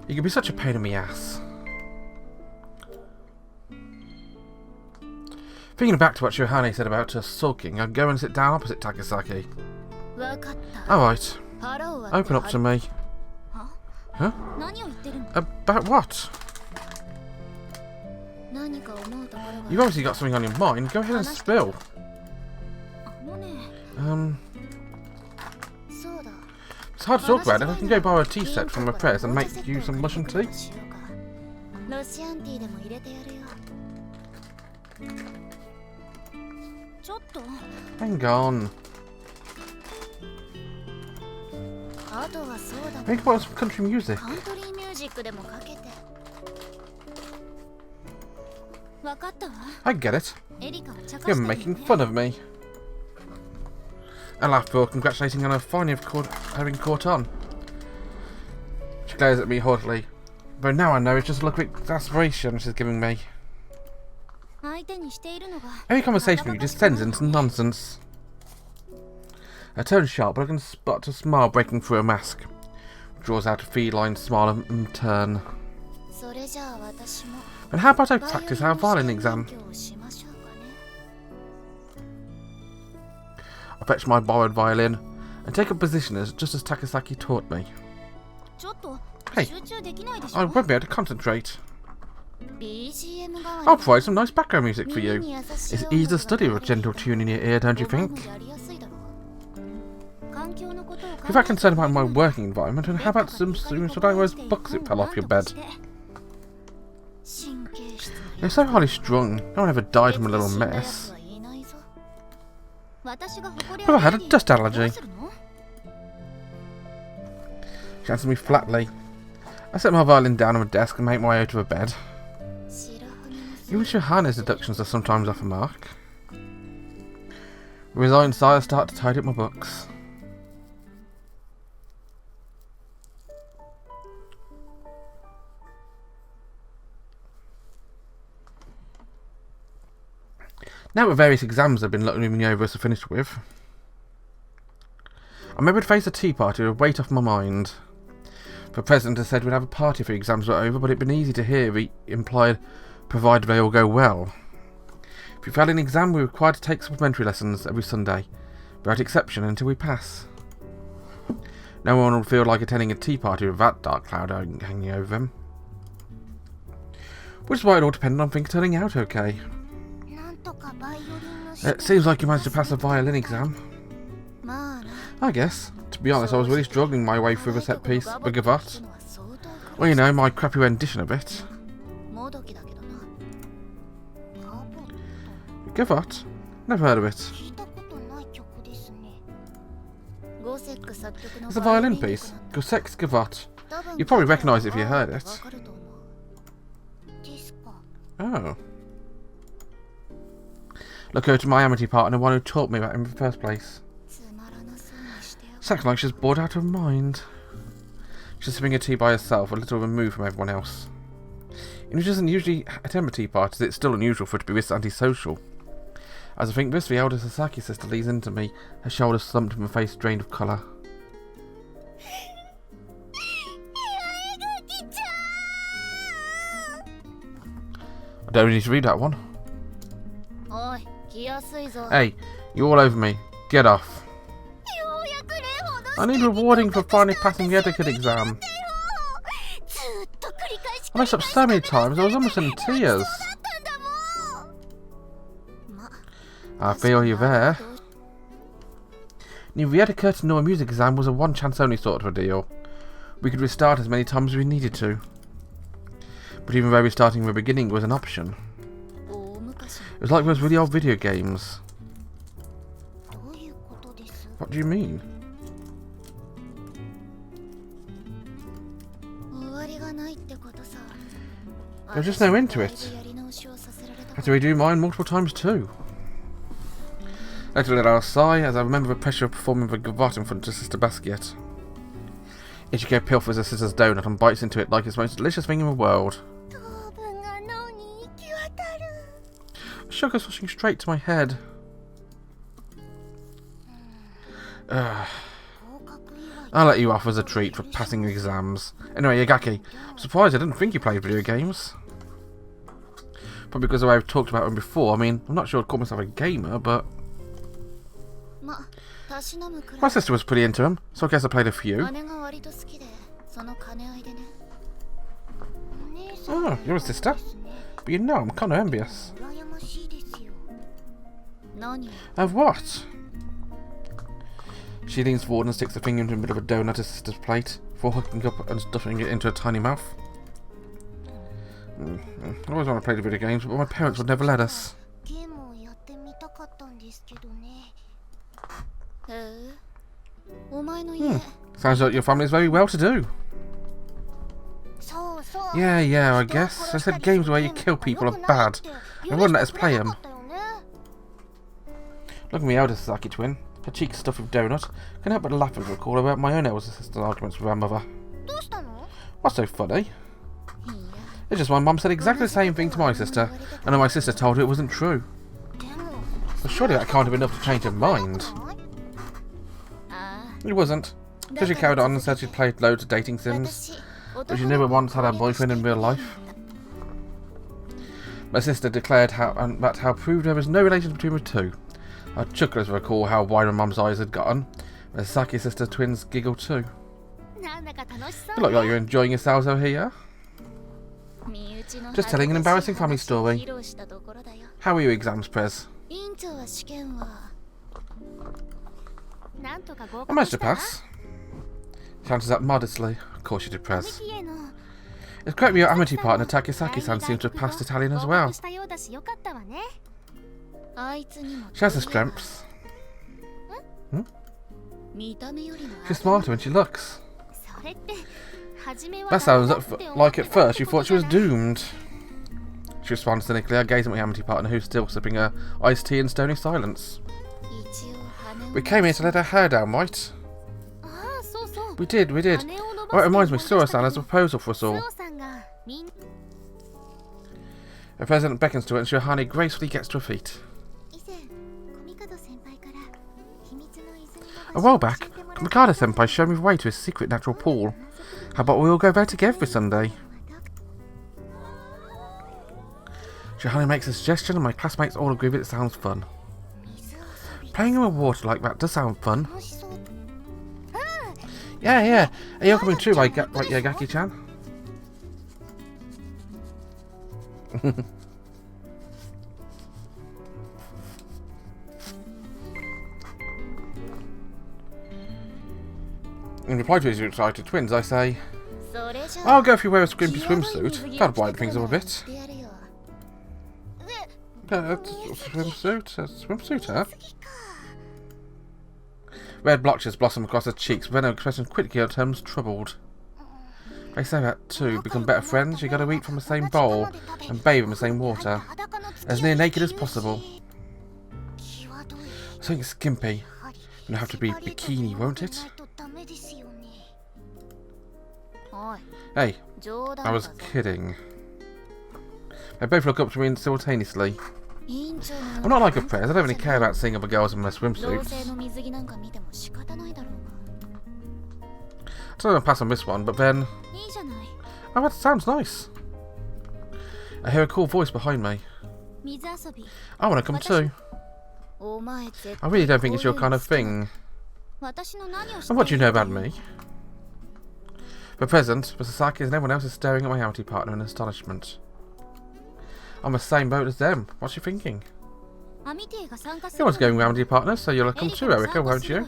You can be such a pain in the ass. Thinking back to what Shirahane said about us sulking, I'd go and sit down opposite Takasaki. Alright. Open up to me. Huh? About what? You've obviously got something on your mind. Go ahead and spill. It's hard to talk about it. I can go borrow a tea set from a press and make you some mushroom tea. Hang on. Maybe put on some country music. I get it. You're making fun of me. I laughed for congratulating on her finally having caught on. She glares at me haughtily. But now I know it's just a look of exasperation she's giving me. Every conversation you just sends into nonsense. Her tone's sharp, but I can spot a smile breaking through her mask. Draws out a feline smile and turn. And how about I practice our violin exam? I fetch my borrowed violin and take a position just as Takasaki taught me. Hey, I won't be able to concentrate. I'll provide some nice background music for you. It's easy to study with a gentle tune in your ear, don't you think? If I'm concerned about my working environment, and how about some those books that fell off your bed? You're so highly strung, no one ever died from a little mess. Have I had a dust allergy? She answered me flatly. I set my violin down on the desk and make my way out of her bed. Even Shirahane's deductions are sometimes off the mark. With a resigned sigh, I start to tidy up my books. Now that various exams have been looming over us to finish with, I maybe would face a tea party with a weight off my mind. The president has said we'd have a party if the exams were over, but it'd been easy to hear the implied, provided they all go well. If we fail an exam, we're required to take supplementary lessons every Sunday, without exception until we pass. No one would feel like attending a tea party with that dark cloud hanging over them. Which is why it all depended on things turning out okay. It seems like you managed to pass a violin exam. I guess. To be honest, I was really struggling my way through the set piece, the gavotte. Well, you know, my crappy rendition of it. Gavotte? Never heard of it. It's a violin piece. Gosek's gavotte. You'd probably recognise it if you heard it. Oh. Look over to my Amitié partner, one who taught me about him in the first place. Sounds like she's bored out of her mind. She's sipping her tea by herself, a little removed from everyone else. Even if she doesn't usually attend tea parties, it's still unusual for her to be this antisocial. As I think this, the elder Sasaki sister leans into me, her shoulders slumped and her face drained of colour. I don't need to read that one. Hey, you all over me. Get off. I need rewarding for finally passing the etiquette exam. I messed up so many times, I was almost in tears. I feel you there. Neither the etiquette nor a music exam was a one chance only sort of a deal. We could restart as many times as we needed to. But even though restarting from the beginning was an option. It was like those really old video games. What do you mean? There's just no end to it. I had to redo mine multiple times too. Later let out a sigh as I remember the pressure of performing the gavotte in front of Sister Basquiat. Ichiko pilfers her sister's donut and bites into it like it's the most delicious thing in the world. Sugar's rushing straight to my head. I'll let you off as a treat for passing the exams. Anyway, Yaegaki, I'm surprised I didn't think you played video games. Probably because of the way I've talked about them before. I mean, I'm not sure I'd call myself a gamer, but... my sister was pretty into them, so I guess I played a few. Oh, you're a sister? But you know, I'm kind of envious. Of what? She leans forward and sticks a finger into the middle of a donut at her sister's plate, before hooking up and stuffing it into her tiny mouth. I always want to play the video games, but my parents would never let us. Sounds like your family is very well to do. Yeah, I guess. I said games where you kill people are bad. They wouldn't let us play them. Look at my elder Sasaki twin. Her cheeks stuffed with donut. Can't help but laugh as I recall about my own elder sister's arguments with her mother. What's so funny? It's just my mum said exactly the same thing to my sister, and then my sister told her it wasn't true. But surely that can't have been enough to change her mind. It wasn't. So she carried on and said she'd played loads of dating sims, but she never once had a boyfriend in real life. My sister declared how proved there was no relation between the two. I chuckled as I recall how wide my mum's eyes had gotten. The Sasaki sister twins giggled too. You look like you're enjoying yourselves over here. Just telling an embarrassing family story. How were your exams, Prez? I managed to pass. She answers up modestly. Of course you did, Prez. It's great that your Amitié partner Takasaki-san seems to have passed Italian as well. She has her strengths. She's smarter when she looks. That sounds like at first you thought she was doomed. She responds cynically. I gaze at my Amitié partner, who's still sipping her iced tea in stony silence. We came here to let her hair down, right? We did. Oh, it reminds me, Suoh-san has a proposal for us all. The president beckons to her and Shirahane gracefully gets to her feet. A while back, Mikado-senpai showed me the way to his secret natural pool. How about we all go there together this Sunday? Shirahane makes a suggestion and my classmates all agree that it sounds fun. Playing in the water like that does sound fun. Yeah. Are you coming too, like Yaegaki-chan? In reply to his excited twins, I say, I'll go if you wear a skimpy swimsuit. That'll brighten things up a bit. Swimsuit, huh? Red blotches blossom across her cheeks, but then her expression quickly turns troubled. They say that too, become better friends, you gotta eat from the same bowl and bathe in the same water, as near naked as possible. Something skimpy. It'll have to be bikini, won't it? Hey, I was kidding. They both look up to me simultaneously. I'm not like a Prez, I don't really care about seeing other girls in their swimsuits. I don't want to pass on this one, but then... oh, that sounds nice. I hear a cool voice behind me. I want to come too. I really don't think it's your kind of thing. And what do you know about me? For present, the Sasaki and everyone else is staring at my Amitié partner in astonishment. I'm the same boat as them. What's she thinking? You want to go around with your partner, so you'll come too, Erika, won't you?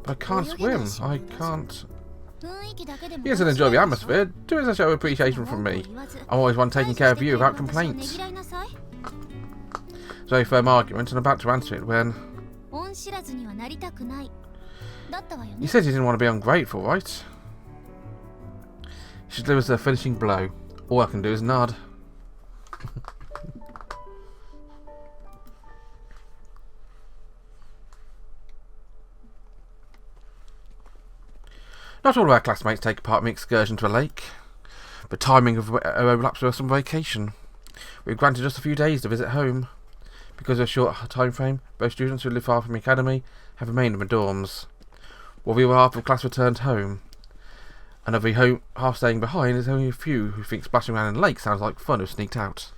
But I can't swim. I can't... You can enjoy the atmosphere. Do it as a show of appreciation from me. I'm always one taking care of you without complaints. It's a very firm argument, and I'm about to answer it when... You said you didn't want to be ungrateful, right? She delivers the finishing blow. All I can do is nod. Not all of our classmates take part in the excursion to a lake. The timing of overlaps with our summer vacation. We were granted just a few days to visit home. Because of a short time frame, both students who live far from the academy have remained in the dorms. While the other half of the class returned home. And of the half staying behind, there's only a few who think splashing around in the lake sounds like fun who sneaked out.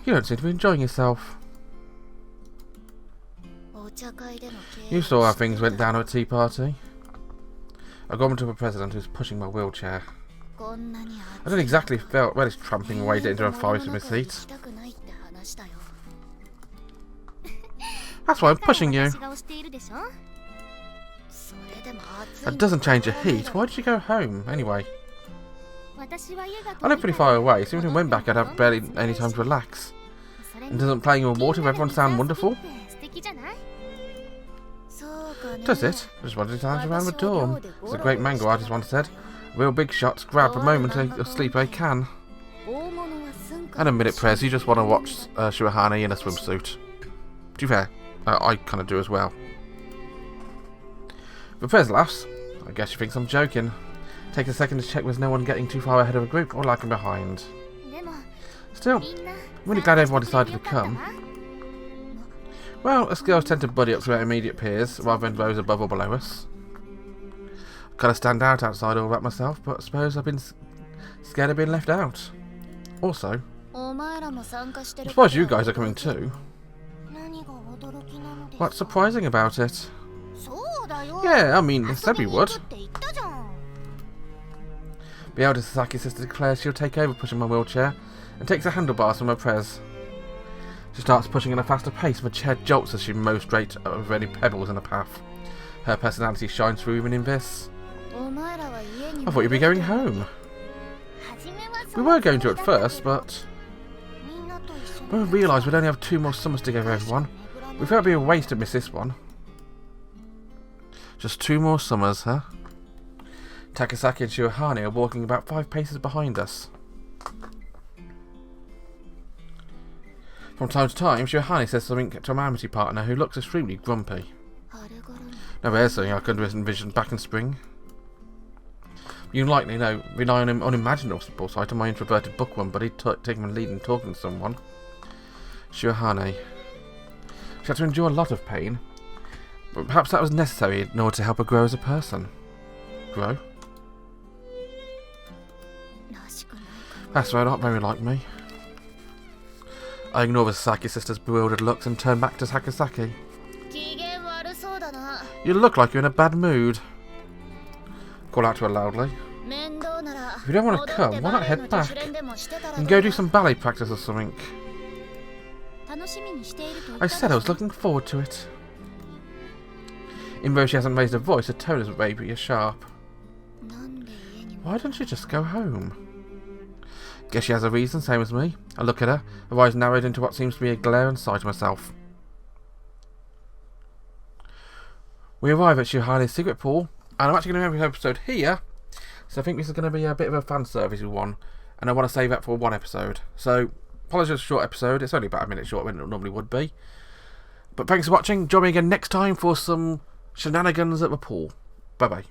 You don't seem to be enjoying yourself. You saw how things went down at a tea party. I got into the president who's pushing my wheelchair. I don't exactly feel well, he's tramping away into a forest in his seat. That's why I'm pushing you. That doesn't change the heat. Why did you go home, anyway? I live pretty far away, so even if I went back I'd have barely any time to relax. And doesn't playing in water with everyone sound wonderful? Does it? I just wanted to dance around the dorm. As a great manga artist once said, real big shots grab a moment of sleep they can. And a minute, Prez, you just want to watch Shirahane in a swimsuit. To be fair, I kind of do as well. But Prez laughs. I guess she thinks I'm joking. Takes a second to check there's no one getting too far ahead of a group or lagging behind. Still, I'm really glad everyone decided to come. Well, us girls tend to buddy up to our immediate peers, rather than those above or below us. I kind of stand out outside all that myself, but I suppose I've been scared of being left out. Also, I suppose you guys are coming too. What's surprising about it? Yeah, I mean, they said we would. The elder Sasaki sister declares she'll take over pushing my wheelchair and takes the handlebars from her prez. She starts pushing at a faster pace and the chair jolts as she mows straight over any pebbles in the path. Her personality shines through even in this. I thought you'd be going home. We were going to at first, but when we realised we'd only have 2 more summers together, everyone, we thought it'd be a waste to miss this one. Just 2 more summers, huh? Takasaki and Shirahane are walking about 5 paces behind us. From time to time, Shirahane says something to my Amitié partner who looks extremely grumpy. Now there's something I could envision back in spring. You likely know, rely on him unimaginable sight of my introverted bookworm buddy taking the lead and talking to someone. Shirahane. She had to endure a lot of pain, but perhaps that was necessary in order to help her grow as a person. Grow? That's right, not very like me. I ignore the Sasaki sister's bewildered looks and turn back to Takasaki. You look like you're in a bad mood. Call out to her loudly. If you don't want to come, why not head back and go do some ballet practice or something? I said I was looking forward to it. Even though she hasn't raised her voice, her tone is maybe sharp. Why don't you just go home? Guess she has a reason, same as me. I look at her, her eyes narrowed into what seems to be a glare inside to myself. We arrive at Shirahane's secret pool, and I'm actually going to end the episode here, so I think this is going to be a bit of a fan service one, and I want to save that for one episode. So, apologies for a short episode, it's only about a minute shorter than it normally would be. But thanks for watching, join me again next time for some shenanigans at the pool. Bye bye.